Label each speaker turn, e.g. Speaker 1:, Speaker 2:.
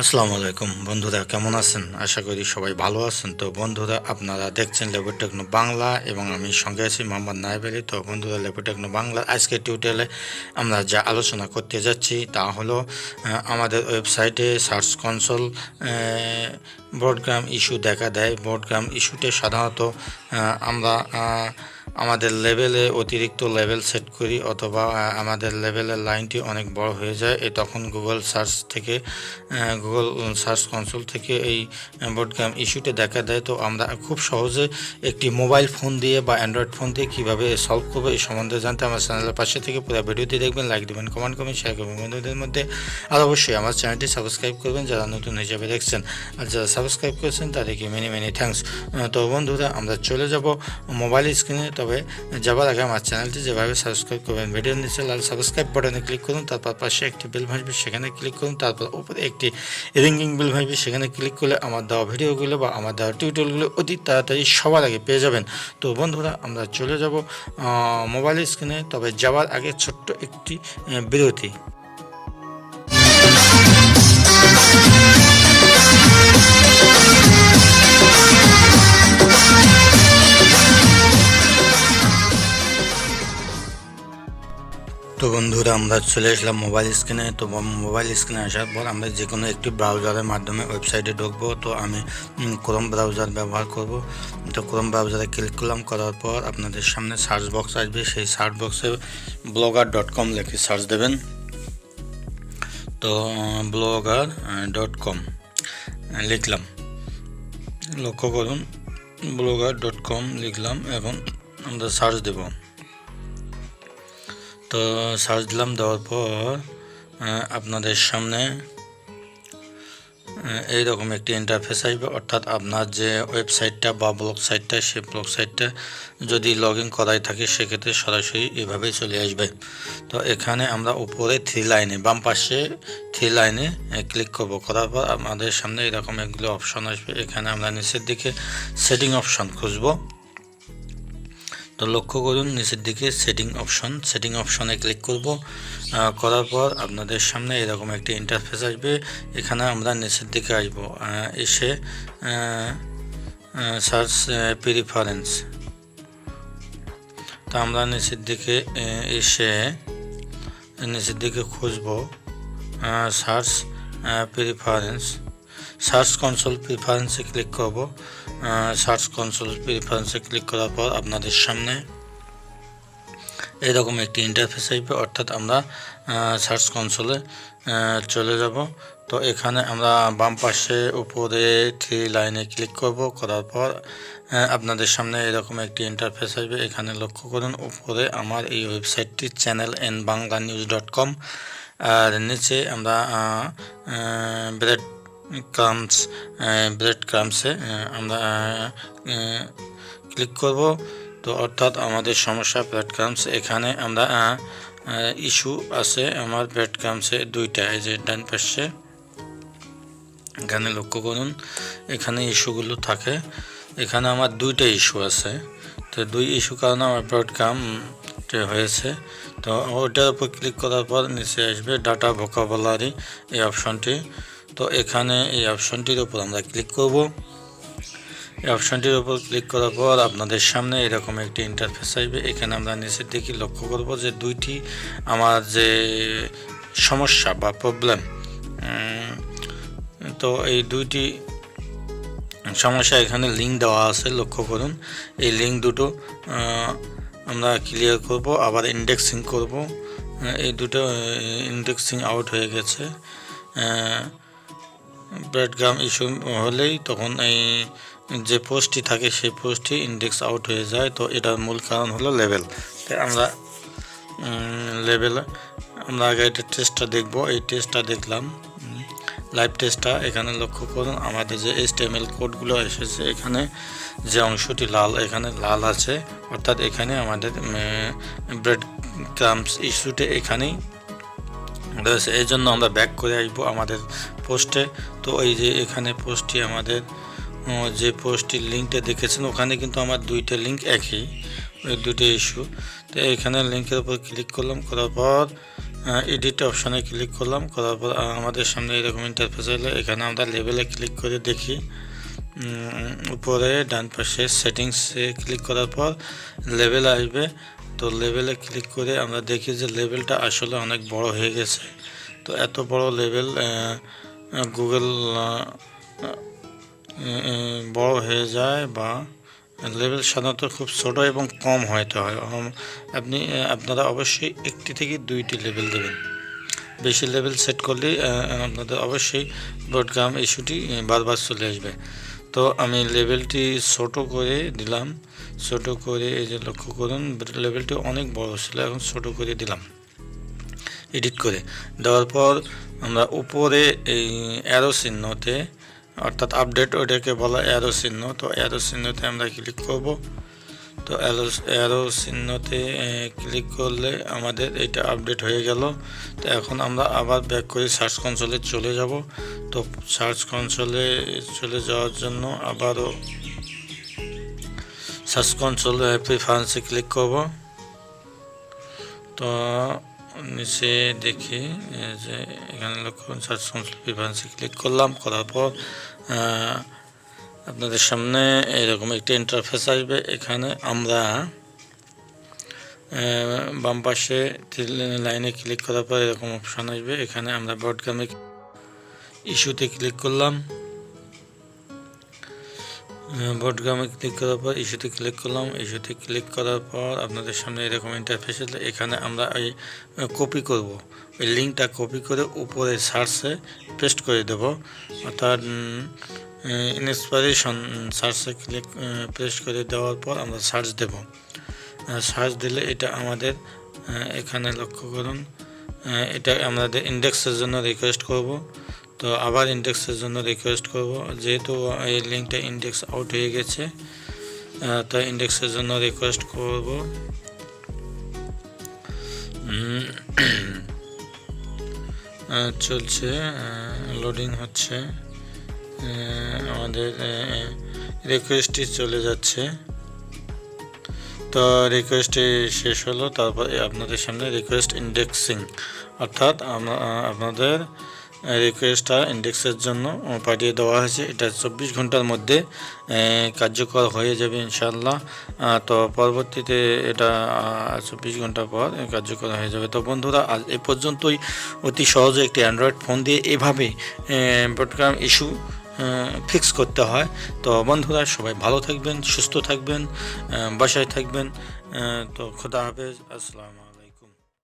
Speaker 1: আসসালামু আলাইকুম বন্ধুরা, কেমন আছেন? আশা করি সবাই ভালো আছেন। তো বন্ধুরা, আপনারা দেখছেন লেবু-টেকনো বাংলা এবং আমি সঙ্গে আছি মোহাম্মদ নায়েব আলী। তো বন্ধুরা, লেবু-টেকনো বাংলার আজকের টিউটোরিয়ালে আমরা যা আলোচনা করতে যাচ্ছি তা হলো আমাদের ওয়েবসাইটে সার্চ কনসোল ব্রডক্রাম্ব ইস্যু দেখা দেয়। ব্রডক্রাম্ব ইস্যুতে সাধারণত আমরা আমাদের লেভেলে অতিরিক্ত লেভেল সেট করি অথবা আমাদের লেভেলের লাইনটি অনেক বড় হয়ে যায়। তখন গুগল সার্চ কনসোল থেকে এই ব্রডক্রাম্ব ইস্যুটা দেখা দেয়। তো আমরা খুব সহজে একটি মোবাইল ফোন দিয়ে বা অ্যান্ড্রয়েড ফোন দিয়ে কীভাবে সলভ করবো এই সম্বন্ধে জানতে আমার চ্যানেলের পাশে থেকে পুরো ভিডিওটি দেখবেন, লাইক দেবেন, কমেন্ট করবেন, শেয়ার করবেন বন্ধুদের মধ্যে। আর অবশ্যই আমার চ্যানেলটি সাবস্ক্রাইব করবেন যারা নতুন হিসাবে দেখছেন, আর যারা সাবস্ক্রাইব করেছেন তাদেরকে মেনি থ্যাঙ্কস। তো বন্ধুরা, আমরা চলে যাব মোবাইল স্ক্রিনে। তবে যাবার আগে আমার চ্যানেলটি যেভাবে সাবস্ক্রাইব করবেন, ভিডিওর নিচে লাল সাবস্ক্রাইব বাটনে ক্লিক করুন, তারপর পাশে একটি বেল ভাসবে সেখানে ক্লিক করুন, তারপর উপরে একটি রিঙ্গিং বেল ভাসবে সেখানে ক্লিক করলে আমার দেওয়া ভিডিওগুলো বা আমার দেওয়া টিউটোরিয়ালগুলো অতি তাড়াতাড়ি সবার আগে পেয়ে যাবেন। তো বন্ধুরা, আমরা চলে যাব মোবাইল স্ক্রিনে। তবে যাওয়ার আগে ছোট্ট একটি বিরতি। তো বন্ধুরা, আমরা চলে আসলাম মোবাইল স্ক্রিনে। তো মোবাইল স্ক্রিনে আসার পর আমরা যে কোনো একটি ব্রাউজারের মাধ্যমে ওয়েবসাইটে ঢুকবো। তো আমি ক্রোম ব্রাউজার ব্যবহার করব। তো ক্রোম ব্রাউজারে ক্লিক করলাম, করার পর আপনাদের সামনে সার্চ বক্স আসবে। সেই সার্চ বক্সে blogger.com লিখে সার্চ দেবেন। তো blogger.com লিখলাম, লক্ষ্য করুন blogger.com লিখলাম। এখন আমরা সার্চ দেব। তো সার্চ দিলাম, দেওয়ার পর আপনাদের সামনে এইরকম একটি ইন্টারফেস আসবে। অর্থাৎ আপনার যে ওয়েবসাইটটা বা ব্লগ সাইটটা, সেই ব্লগ সাইটটা যদি লগ ইন করাই থাকে সেক্ষেত্রে সরাসরি এভাবেই চলে আসবে। তো এখানে আমরা উপরে বাম পাশে থ্রি লাইনে ক্লিক করব। করার পর আমাদের সামনে এরকম এগুলো অপশন আসবে। এখানে আমরা নিচের দিকে সেটিং অপশন খুঁজবো। তো লক্ষ্য করুন নিচের দিকে সেটিং অপশনে ক্লিক করব। করার পর আপনাদের সামনে এরকম একটি ইন্টারফেস আসবে। এখানে আমরা নিচের দিকে আসব, এসে সার্চ প্রিফারেন্স। তো আমরা নিচের দিকে এসে নিচের দিকে খুঁজব সার্চ প্রিফারেন্স। সার্চ কনসোল প্রিফারেন্সে ক্লিক করব। সার্চ কনসোল প্রিফারেন্সে ক্লিক করার পর আপনাদের সামনে এরকম একটি ইন্টারফেস আসবে। অর্থাৎ আমরা সার্চ কনসোলে চলে যাব। তো এখানে আমরা বাম পাশে উপরে থ্রি লাইনে ক্লিক করব। করার পর আপনাদের সামনে এরকম একটি ইন্টারফেস আসবে। এখানে লক্ষ্য করুন উপরে আমার এই ওয়েবসাইটটি channelnbanglanews.com, আর নিচে আমরা ব্রেডক্রাম্বসে আমরা ক্লিক করব। তো অর্থাৎ আমাদের সমস্যা ব্রেডক্রাম্বস। এখানে আমরা ইস্যু আছে আমার ব্রেডক্রাম্বসে দুইটা, এই যে ডান পাশে এখানে লক্ষ্য করুন এখানে ইস্যুগুলো থাকে। এখানে আমার দুইটা ইস্যু আছে। তো দুই ইস্যু কারণে আমার ব্রেডক্রাম্ব হয়েছে। তো ওইটার উপর ক্লিক করার পর নিচে আসবে ডাটা ভোকাবুলারি এই অপশনটি। তো এখানে এই অপশনটির উপর আমরা ক্লিক করব। এই অপশনটির উপর ক্লিক করার পর আপনাদের সামনে এরকম একটি ইন্টারফেস আসবে। এখানে আমরা নিচের দিকে লক্ষ্য করব যে দুইটি আমার যে সমস্যা বা প্রবলেম, তো এই দুইটি সমস্যা এখানে লিঙ্ক দেওয়া আছে। লক্ষ্য করুন এই লিঙ্ক দুটো আমরা ক্লিয়ার করব, আবার ইন্ডেক্সিং করব। এই দুটো ইন্ডেক্সিং আউট হয়ে গেছে। ব্রেডক্রাম্ব ইস্যু হলেই তখন এই যে পোস্টটি থাকে সেই পোস্টটি ইন্ডেক্স আউট হয়ে যায়। তো এটার মূল কারণ হলো লেভেল। আমরা আমরা আগে এটা টেস্টটা দেখব। এই টেস্টটা দেখলাম, লাইভ টেস্টটা। এখানে লক্ষ্য করুন আমাদের যে HTML কোডগুলো এসেছে, এখানে যে অংশটি লাল, এখানে লাল আছে। অর্থাৎ এখানে আমাদের ব্রেডক্রাম্বস ইস্যুতে এখানেই রয়েছে। এই জন্য আমরা ব্যাক করে আসবো আমাদের পোস্টে। তো এই যে এখানে পোস্টটি আমাদের যে পোস্টটির লিঙ্কটা দেখেছেন ওখানে কিন্তু আমার দুইটা লিঙ্ক একই, ওই দুটো ইস্যু। তো এখানে লিঙ্কের উপর ক্লিক করলাম, করার পর এডিট অপশানে ক্লিক করলাম, করার পর আমাদের সামনে এরকম ইন্টারফেস এলো। এখানে আমরা লেভেলে ক্লিক করে দেখি, উপরে ডান পাশে সেটিংসে ক্লিক করার পর লেভেল আসবে। তো লেভেলে ক্লিক করে আমরা দেখি যে লেভেলটা আসলে অনেক বড় হয়ে গেছে। তো এত বড় লেভেল গুগল বড় হয়ে যায়, বা লেভেল সাধারণত খুব ছোট এবং কম হয়তো হয়। আপনারা অবশ্যই একটি থেকে দুইটি লেভেল দেবেন। বেশি লেভেল সেট করলে আপনাদের অবশ্যই ব্রডকাম ইস্যুটি বারবার চলে আসবে। তো আমি লেভেলটি ছোট করে দিলাম, ছোট করে এই যে লক্ষ্য করুন লেভেলটি অনেক বড় ছিল, এখন ছোট করে দিলাম এডিট করে। দেওয়ার পর আমরা উপরে এই অ্যারো চিহ্নতে, অর্থাৎ আপডেট ওটাকে বলা অ্যারো চিহ্ন, তো অ্যারো চিহ্নতে আমরা ক্লিক করব। তো অ্যারো চিহ্নতে ক্লিক করলে আমাদের এটা আপডেট হয়ে গেল। তো এখন আমরা আবার ব্যাক করে সার্চ কনসোলে চলে যাব। তো সার্চ কনসোলে চলে যাওয়ার জন্য আবারও সার্চ কনসোল প্রিফারেন্সে ক্লিক করব। তো নিচে দেখি যে এখানে লক্ষ্য করুন সার্চ কনসোল প্রিফারেন্সে ক্লিক করলাম, করার পর আপনাদের সামনে এরকম একটি ইন্টারফেস আসবে। এখানে আমরা বাম পাশে লাইনে ক্লিক করার পর এরকম অপশান আসবে। এখানে আমরা ব্রডকামে ইস্যুতে ক্লিক করলাম, ব্রডকামে ক্লিক করার পর ইস্যুতে ক্লিক করলাম। ইস্যুতে ক্লিক করার পর আপনাদের সামনে এরকম ইন্টারফেস আসলে এখানে আমরা এই কপি করব, ওই লিঙ্কটা কপি করে উপরে সার্চে পেস্ট করে দেব, অর্থাৎ ইন্সপিরেশন সার্চে ক্লিক পেস্ট করে দেওয়ার পর আমরা সার্চ দেব। সার্চ দিলে এটা আমাদের এখানে লক্ষ্য করুন, এটা আমাদের ইন্ডেক্সের জন্য রিকোয়েস্ট করব। তো আবার ইন্ডেক্সের জন্য রিকোয়েস্ট করব, যেহেতু এই লিঙ্কটা ইন্ডেক্স আউট হয়ে গেছে, তো ইন্ডেক্সের জন্য রিকোয়েস্ট করব। চলছে, লোডিং হচ্ছে, আমাদের রিকোয়েস্টটি চলে যাচ্ছে। তো রিকোয়েস্টটি শেষ হলো, তারপরে আপনাদের সামনে রিকোয়েস্ট ইন্ডেক্সিং, অর্থাৎ আপনাদের রিকোয়েস্টটা ইন্ডেক্সের জন্য পাঠিয়ে দেওয়া হয়েছে। এটা 24 ঘন্টার মধ্যে কার্যকর হয়ে যাবে ইনশাআল্লাহ। তো পরবর্তীতে এটা 24 ঘন্টা পর কার্যকর হয়ে যাবে। তো বন্ধুরা, আজ এ পর্যন্তই। অতি সহজে একটি অ্যান্ড্রয়েড ফোন দিয়ে এভাবে ব্রডকাম ইস্যু ফিক্স করতে হয়। তো বন্ধুরা, সবাই ভালো থাকবেন, সুস্থ থাকবেন, বাসায় থাকবেন। তো খোদা হাফেজ, আসসালাম।